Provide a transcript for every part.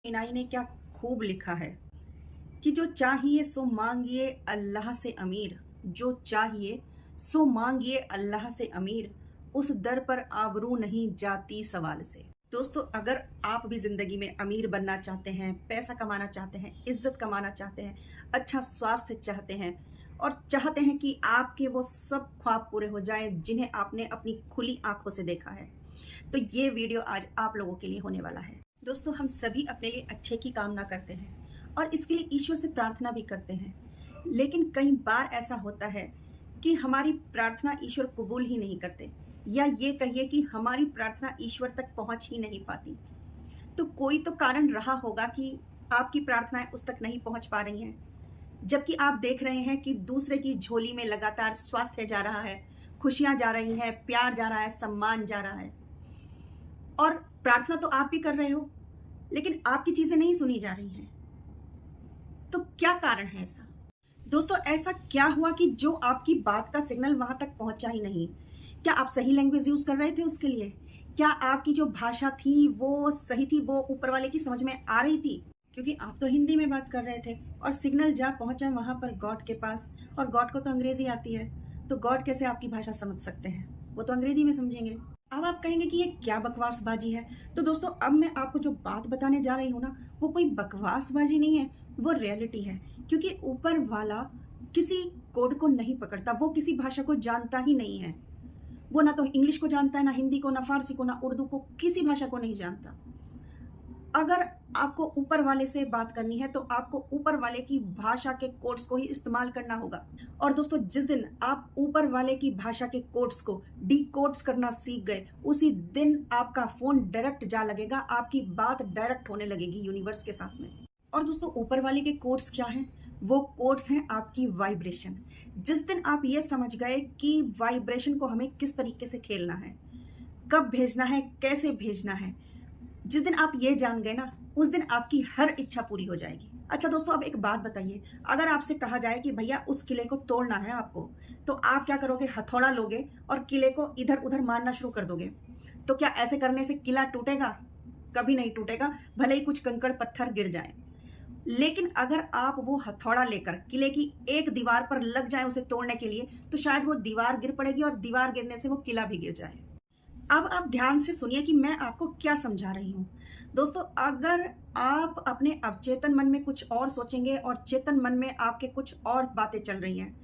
इनाई ने क्या खूब लिखा है कि जो चाहिए सो मांगिए अल्लाह से अमीर, जो चाहिए सो मांगिए अल्लाह से अमीर, उस दर पर आबरू नहीं जाती सवाल से। दोस्तों, अगर आप भी जिंदगी में अमीर बनना चाहते हैं, पैसा कमाना चाहते हैं, इज्जत कमाना चाहते हैं, अच्छा स्वास्थ्य चाहते हैं और चाहते हैं कि आपके वो सब ख्वाब पूरे हो जाएं जिन्हें आपने अपनी खुली आंखों से देखा है, तो ये वीडियो आज आप लोगों के लिए होने वाला है। दोस्तों, हम सभी अपने लिए अच्छे की कामना करते हैं और इसके लिए ईश्वर से प्रार्थना भी करते हैं, लेकिन कई बार ऐसा होता है कि हमारी प्रार्थना ईश्वर कबूल ही नहीं करते, या ये कहिए कि हमारी प्रार्थना ईश्वर तक पहुंच ही नहीं पाती। तो कोई तो कारण रहा होगा कि आपकी प्रार्थनाएं उस तक नहीं पहुंच पा रही हैं, जबकि आप देख रहे हैं कि दूसरे की झोली में लगातार स्वास्थ्य जा रहा है, खुशियां जा रही हैं, प्यार जा रहा है, सम्मान जा रहा है, और प्रार्थना तो आप भी कर रहे हो, लेकिन आपकी चीजें नहीं सुनी जा रही हैं। तो क्या कारण है ऐसा? दोस्तों, ऐसा क्या हुआ कि जो आपकी बात का सिग्नल वहां तक पहुंचा ही नहीं? क्या आप सही लैंग्वेज यूज कर रहे थे उसके लिए? क्या आपकी जो भाषा थी वो सही थी, वो ऊपर वाले की समझ में आ रही थी? क्योंकि आप तो हिंदी में बात कर रहे थे और सिग्नल जा पहुंचा वहां पर गॉड के पास, और गॉड को तो अंग्रेजी आती है, तो गॉड कैसे आपकी भाषा समझ सकते हैं? वो तो अंग्रेजी में समझेंगे। अब आप कहेंगे कि ये क्या बकवासबाजी है। तो दोस्तों, अब मैं आपको जो बात बताने जा रही हूँ ना, वो कोई बकवासबाजी नहीं है, वो रियलिटी है। क्योंकि ऊपर वाला किसी कोड को नहीं पकड़ता, वो किसी भाषा को जानता ही नहीं है। वो ना तो इंग्लिश को जानता है, ना हिंदी को, ना फारसी को, ना उर्दू को, किसी भाषा को नहीं जानता। अगर आपको ऊपर वाले से बात करनी है तो आपको ऊपर वाले की भाषा के कोड्स को ही इस्तेमाल करना होगा। और दोस्तों, जिस दिन आप ऊपर वाले की भाषा के कोड्स को डीकोड्स करना सीख गए, उसी दिन आपका फोन डायरेक्ट जा लगेगा, आपकी बात डायरेक्ट होने लगेगी यूनिवर्स के साथ में। और दोस्तों, ऊपर वाले के कोड्स क्या हैं? वो कोड्स हैं आपकी वाइब्रेशन। जिस दिन आप ये समझ गए कि वाइब्रेशन को हमें किस तरीके से खेलना है, कब भेजना है, कैसे भेजना है, जिस दिन आप ये जान गए ना, उस दिन आपकी हर इच्छा पूरी हो जाएगी। अच्छा दोस्तों, अब एक बात बताइए, अगर आपसे कहा जाए कि भैया उस किले को तोड़ना है आपको, तो आप क्या करोगे? हथौड़ा लोगे और किले को इधर उधर मारना शुरू कर दोगे। तो क्या ऐसे करने से किला टूटेगा? कभी नहीं टूटेगा, भले ही कुछ कंकड़ पत्थर गिर जाए। लेकिन अगर आप वो हथौड़ा लेकर किले की एक दीवार पर लग जाए उसे तोड़ने के लिए, तो शायद वो दीवार गिर पड़ेगी और दीवार गिरने से वो किला भी गिर जाए। अब आप ध्यान से सुनिए कि मैं आपको क्या समझा रही हूं। दोस्तों, अगर आप अपने अवचेतन मन में कुछ और सोचेंगे और चेतन मन में आपके कुछ और बातें चल रही हैं,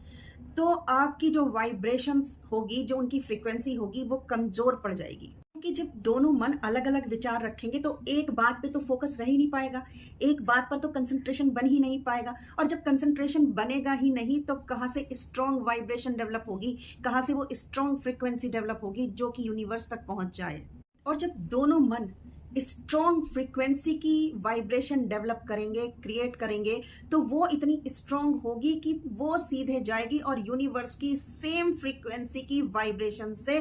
तो आपकी जो वाइब्रेशंस होगी, जो उनकी फ्रीक्वेंसी होगी, वो कमजोर पड़ जाएगी। क्योंकि जब दोनों मन अलग अलग विचार रखेंगे तो एक बात पे तो फोकस रह ही नहीं पाएगा, एक बात पर तो कंसंट्रेशन बन ही नहीं पाएगा। और जब कंसंट्रेशन बनेगा ही नहीं तो कहाँ से स्ट्रॉन्ग वाइब्रेशन डेवलप होगी, कहाँ से वो स्ट्रॉन्ग फ्रीक्वेंसी डेवलप होगी जो कि यूनिवर्स तक पहुंच जाए। और जब दोनों मन स्ट्रॉन्ग फ्रीक्वेंसी की वाइब्रेशन डेवलप करेंगे, क्रिएट करेंगे, तो वो इतनी स्ट्रॉन्ग होगी कि वो सीधे जाएगी और यूनिवर्स की सेम फ्रीक्वेंसी की वाइब्रेशन से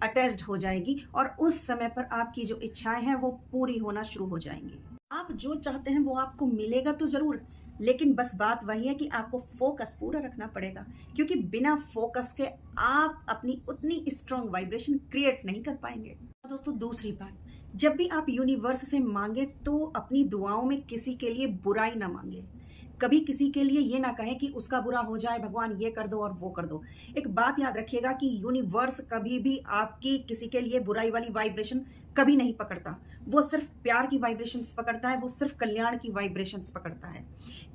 अटैच्ड हो जाएगी, और उस समय पर आपकी जो इच्छाएं हैं वो पूरी होना शुरू हो जाएंगी। आप जो चाहते हैं वो आपको मिलेगा तो जरूर, लेकिन बस बात वही है कि आपको फोकस पूरा रखना पड़ेगा, क्योंकि बिना फोकस के आप अपनी उतनी स्ट्रॉन्ग वाइब्रेशन क्रिएट नहीं कर पाएंगे। दोस्तों, दूसरी बात, जब भी आप यूनिवर्स से मांगे तो अपनी दुआओं में किसी के लिए बुराई ना मांगे। कभी किसी के लिए ये ना कहें कि उसका बुरा हो जाए, भगवान ये कर दो और वो कर दो। एक बात याद रखिएगा कि यूनिवर्स कभी भी आपकी किसी के लिए बुराई वाली वाइब्रेशन कभी नहीं पकड़ता। वो सिर्फ प्यार की वाइब्रेशंस पकड़ता है, वो सिर्फ कल्याण की वाइब्रेशंस पकड़ता है।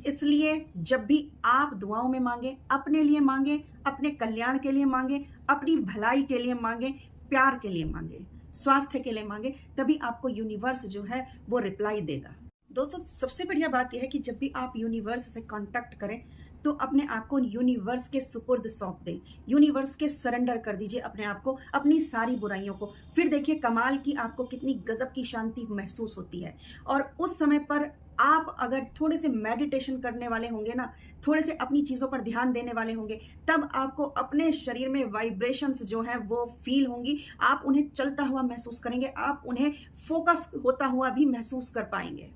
इसलिए जब भी आप दुआओं में मांगे, अपने लिए मांगे, अपने कल्याण के लिए मांगे, अपनी भलाई के लिए मांगे, प्यार के लिए मांगे, स्वास्थ्य के लिए मांगे, तभी आपको यूनिवर्स जो है वो रिप्लाई देगा। दोस्तों, सबसे बढ़िया बात यह है कि जब भी आप यूनिवर्स से कांटेक्ट करें तो अपने आप को यूनिवर्स के सुपुर्द सौंप दें, यूनिवर्स के सरेंडर कर दीजिए अपने आप को, अपनी सारी बुराइयों को। फिर देखिए कमाल की आपको कितनी गजब की शांति महसूस होती है। और उस समय पर आप अगर थोड़े से मेडिटेशन करने वाले होंगे ना, थोड़े से अपनी चीजों पर ध्यान देने वाले होंगे, तब आपको अपने शरीर में वाइब्रेशंस जो है वो फील होंगी, आप उन्हें चलता हुआ महसूस करेंगे, आप उन्हें फोकस होता हुआ भी महसूस कर पाएंगे।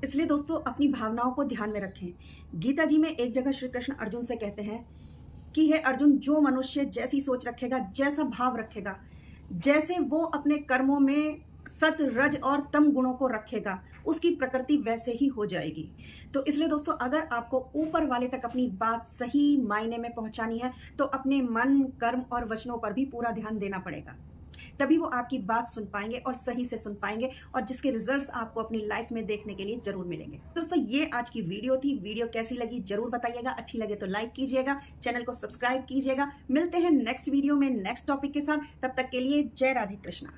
इसलिए दोस्तों, अपनी भावनाओं को ध्यान में रखें। गीता जी में एक जगह श्री कृष्ण अर्जुन से कहते हैं कि हे अर्जुन, जो मनुष्य जैसी सोच रखेगा, जैसा भाव रखेगा, जैसे वो अपने कर्मों में सत रज और तम गुणों को रखेगा, उसकी प्रकृति वैसे ही हो जाएगी। तो इसलिए दोस्तों, अगर आपको ऊपर वाले तक अपनी बात सही मायने में पहुंचानी है तो अपने मन, कर्म और वचनों पर भी पूरा ध्यान देना पड़ेगा। तभी वो आपकी बात सुन पाएंगे और सही से सुन पाएंगे, और जिसके रिजल्ट्स आपको अपनी लाइफ में देखने के लिए जरूर मिलेंगे। दोस्तों, ये आज की वीडियो थी। वीडियो कैसी लगी जरूर बताइएगा। अच्छी लगे तो लाइक कीजिएगा, चैनल को सब्सक्राइब कीजिएगा। मिलते हैं नेक्स्ट वीडियो में नेक्स्ट टॉपिक के साथ। तब तक के लिए जय राधे कृष्णा।